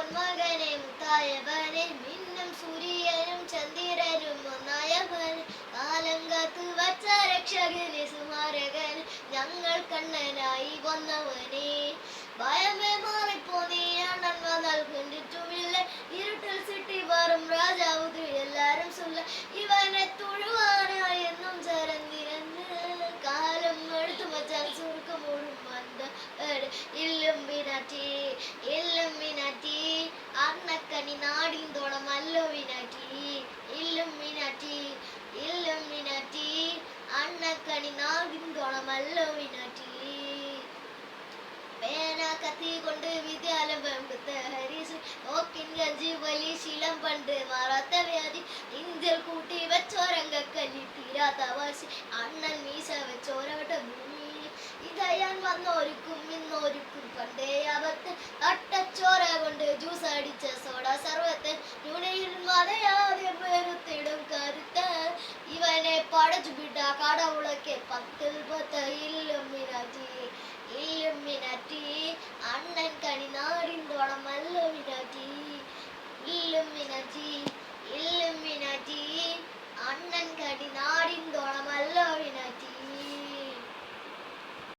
പൊന്മകനെ മുത്തായവനെ മിന്നും സൂര്യനും ചന്ദ്രനും ഒന്നായവൻ കാലം കാത്തു വച്ച രക്ഷകന് സുമാരകൻ ഞങ്ങൾ കണ്ണനായി വന്നവനെ ഭയമേ മാറിപ്പോ നീ അണ്ണൻ വന്നാൽ കണ്ടിട്ടുമില്ല ഇരുട്ടിൽ സിട്ടി മാറും രാജാവ് എല്ലാരും ചൊല്ല ഇവനെ തൊഴുവാനായി എന്നും ചരന്തിരന്ന് കാലം എടുത്തു വച്ചാൽ സുരുക്കമോടും വന്ന ഇല്ലുമിനാറ്റി അണ്ണക്കണി നാടിന്തോളമല്ലോ ഇല്ലുമിനാറ്റി അണ്ണക്കണി നാടിന്തോളമല്ലോ വിനാറ്റി പേന കത്തി കൊണ്ട് വിദ്യാലയം ഹരീസ് ഓക്കിൻ ഗഞ്ചി വലി ശീലം പണ്ട് മാറാത്ത വ്യാധി ഇന്ത്യൽ കൂട്ടി വെച്ചോരങ്കക്കല്ലി തീരാത്ത വാശി അണ്ണൻ മീശ വെച്ചോരവട്ട ഭൂമി ഇതയാൻ വന്നോരുക്കും ഇന്നോരുക്കും പണ്ടേ അവത്ത് തട്ടച്ചോര കൊണ്ട് ജ്യൂസ് അടിച്ച സോഡ സർവത്ത് നുണയിൽ മതയാതെ വെറുത്തിടും കരുത്ത് ഇവനെ പടച്ചു വിട്ട കടവുളക്കെ 10 ഇല്ലുമിനാറ്റി